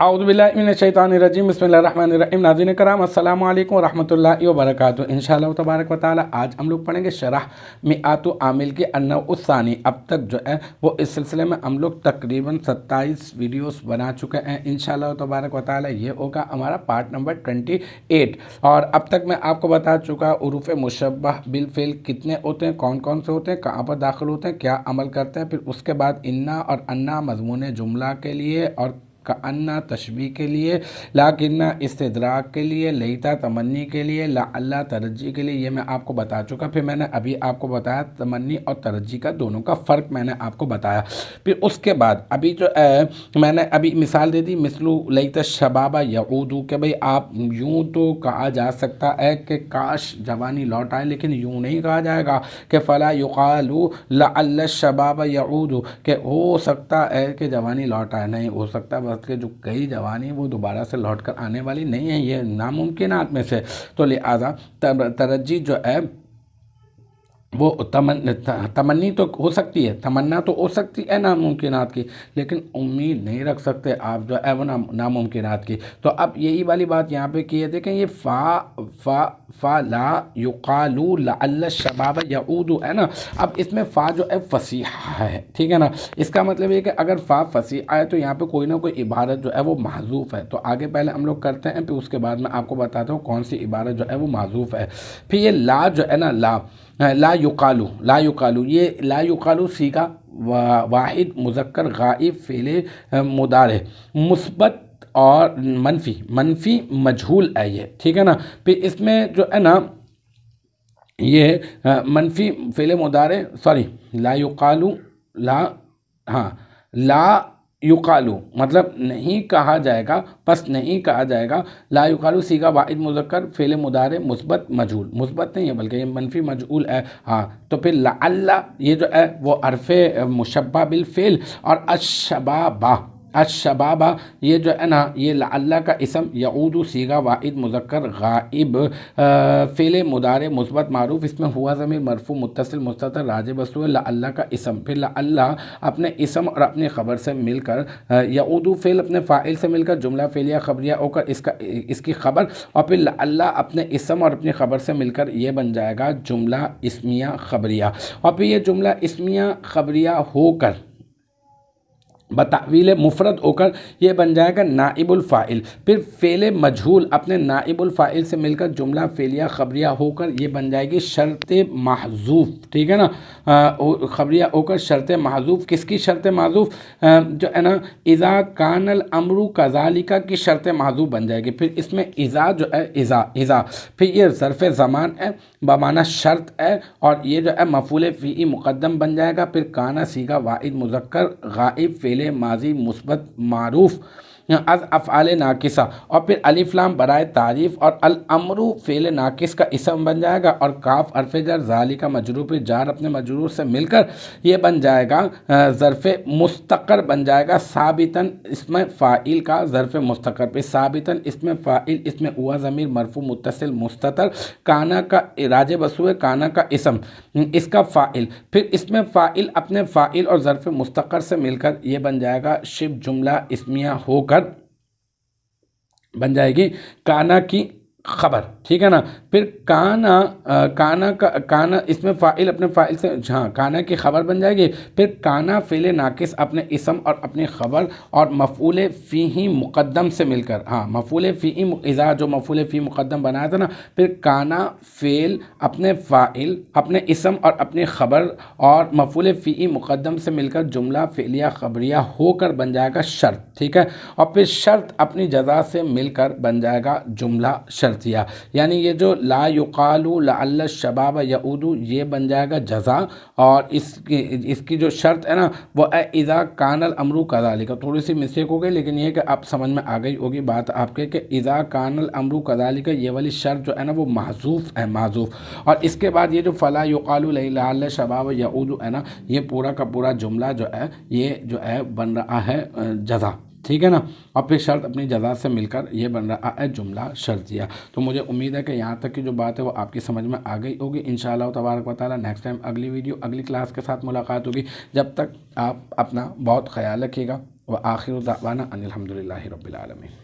اعوذ باللہ من الشیطان الرجیم، بسم اللہ الرحمن الرحیم۔ ناظرین کرام، السلام علیکم ورحمۃ اللہ وبرکاتہ۔ انشاءاللہ تبارک و تعالی آج ہم لوگ پڑھیں گے شرح مئات عامل کے النوع الثانی۔ اب تک جو ہے وہ اس سلسلے میں ہم لوگ تقریباً 27 ویڈیوز بنا چکے ہیں۔ انشاءاللہ تبارک و تعالی یہ ہوگا ہمارا پارٹ نمبر 28، اور اب تک میں آپ کو بتا چکا حروف مشبہ بالفعل کتنے ہوتے ہیں، کون کون سے ہوتے ہیں، کہاں پر داخل ہوتے ہیں، کیا عمل کرتے ہیں۔ پھر اس کے بعد انا اور انا مضمون جملہ کے لیے، اور کأنہ تشبیہ کے لیے، لاکنہ استدراک کے لیے، لیتا تمنی کے لیے، لعل ترجی کے لیے، یہ میں آپ کو بتا چکا۔ پھر میں نے ابھی آپ کو بتایا تمنی اور ترجی کا دونوں کا فرق میں نے آپ کو بتایا۔ پھر اس کے بعد ابھی جو میں نے ابھی مثال دے دی، مثلو لیت الشباب یعود، کہ بھئی آپ یوں تو کہا جا سکتا ہے کہ کاش جوانی لوٹ آئے، لیکن یوں نہیں کہا جائے گا کہ فلا یقال لعل الشباب یعود، کہ ہو سکتا ہے کہ جوانی لوٹ آئے، نہیں ہو سکتا، کہ جو کئی جوانی وہ دوبارہ سے لوٹ کر آنے والی نہیں ہے، یہ ناممکنات میں سے۔ تو لہذا ترجی جو ہے وہ تمنی تو ہو سکتی ہے، تمنا تو ہو سکتی ہے ناممکنات کی، لیکن امید نہیں رکھ سکتے آپ جو ہے وہ ناممکنات کی۔ تو اب یہی والی بات یہاں پہ کی ہے، دیکھیں یہ فا لا یقالو لعل الشباب یعود ہے نا۔ اب اس میں فا جو ہے فصیحہ ہے، ٹھیک ہے نا۔ اس کا مطلب یہ کہ اگر فا فصیحہ ہے تو یہاں پہ کوئی نہ کوئی عبارت جو ہے وہ محذوف ہے۔ تو آگے پہلے ہم لوگ کرتے ہیں، پھر اس کے بعد میں آپ کو بتاتا ہوں کون سی عبارت جو ہے وہ محذوف ہے۔ پھر یہ لا جو ہے نا، لا یقالو، یہ لا یقالو صیغہ واحد مذکر غائب فعل مضارع مثبت اور منفی مجہول ہے یہ، ٹھیک ہے نا۔ پھر اس میں جو ہے نا یہ منفی فعل مضارع، لا یقالو مطلب نہیں کہا جائے گا، پس نہیں کہا جائے گا۔ لا یقالو صیغہ واحد مذکر فعل مضارع مثبت مجہول، مثبت نہیں ہے بلکہ یہ منفی مجہول ہے، ہاں۔ تو پھر لعل یہ جو ہے وہ حرف مشبہ بالفعل، اور الشباب یہ جو ہے نا یہ لعل کا اسم، یعود صیغہ واحد مذکر غائب فعل مضارع مثبت معروف، اس میں ہوا ضمیر مرفوع متصل مستتر راجع بسو لعل کا اسم۔ پھر لعل اپنے اسم اور اپنی خبر سے مل کر، یعود فعل اپنے فاعل سے مل کر جملہ فعلیہ خبریہ ہو کر اس کی خبر، اور پھر لعل اپنے اسم اور اپنی خبر سے مل کر یہ بن جائے گا جملہ اسمیہ خبریہ، اور پھر یہ جملہ اسمیہ خبریہ ہو کر بتعویل مفرد ہو کر یہ بن جائے گا نائب الفاعل۔ پھر فعل مجہول اپنے نائب الفاعل سے مل کر جملہ فعلیہ خبریہ ہو کر یہ بن جائے گی شرط محذوف، ٹھیک ہے نا۔ خبریہ ہو کر شرط محذوف، کس کی شرط محذوف؟ جو ہے نا اذا کان الامر کذالک کی شرط محذوف بن جائے گی۔ پھر اس میں اذا جو ہے اذا پھر یہ ظرف زمان ہے بمعنی شرط ہے، اور یہ جو ہے مفعول فیہ مقدم بن جائے گا۔ پھر کانا صیغہ واحد مذکر غائب فعل ماضی مثبت معروف از افعال ناقصہ، اور پھر الف لام برائے تعریف، اور الامر فعل ناقص کا اسم بن جائے گا، اور کاف حرف جر ذالک مجرور، پہ جار اپنے مجرور سے مل کر یہ بن جائے گا ظرف مستقر بن جائے گا ثابتاً اسم فاعل کا ظرف مستقر، پہ ثابتاً اسم فاعل، اس میں ہوا ضمیر مرفوع متصل مستتر، کانا کا راجع بسوء کانا کا اسم اس کا فاعل، پھر اس میں فاعل اپنے فاعل اور ظرف مستقر سے مل کر یہ بن جائے گا شبہ جملہ اسمیہ ہو کر بن جائے گی کانا کی خبر، ٹھیک ہے نا۔ پھر کانا اس میں فاعل اپنے فاعل سے، ہاں کانا کی خبر بن جائے گی۔ پھر کانا فعل ناقص اپنے اسم اور اپنی خبر اور مفعول فیہ مقدم سے مل کر، ہاں مفعول فیہ اذا جو مفعول فیہ مقدم بنایا تھا نا، پھر کانا فعل اپنے فاعل اپنے اسم اور اپنی خبر اور مفعول فیہ مقدم سے مل کر جملہ فعلیہ خبریہ ہو کر بن جائے گا شرط، ٹھیک ہے۔ اور پھر شرط اپنی جزا سے مل کر بن جائے گا جملہ شرط۔ شرطیہ، یعنی یہ جو لا یقال لعل الشباب یعود یہ بن جائے گا جزا، اور اس کی جو شرط ہے نا وہ اذا کان الامر کذالک، تھوڑی سی مسٹیک ہو گئی لیکن یہ کہ اب سمجھ میں آ گئی ہوگی بات آپ کے، کہ اذا کان الامر کذالک یہ والی شرط جو ہے نا وہ محذوف ہے، محذوف. اور اس کے بعد یہ جو فلا یقال لعل الشباب یعود ہے نا، یہ پورا کا پورا جملہ جو ہے یہ جو ہے بن رہا ہے جزا، ٹھیک ہے نا، اور پھر شرط اپنی جزا سے مل کر یہ بن رہا ہے جملہ شرطیہ. تو مجھے امید ہے کہ یہاں تک کی جو بات ہے وہ آپ کی سمجھ میں آ گئی ہوگی. انشاءاللہ تبارک و تعالی نیکسٹ ٹائم اگلی ویڈیو اگلی کلاس کے ساتھ ملاقات ہوگی. جب تک آپ اپنا بہت خیال رکھیے گا. وآخر دعوانا ان الحمدللہ رب العالمین.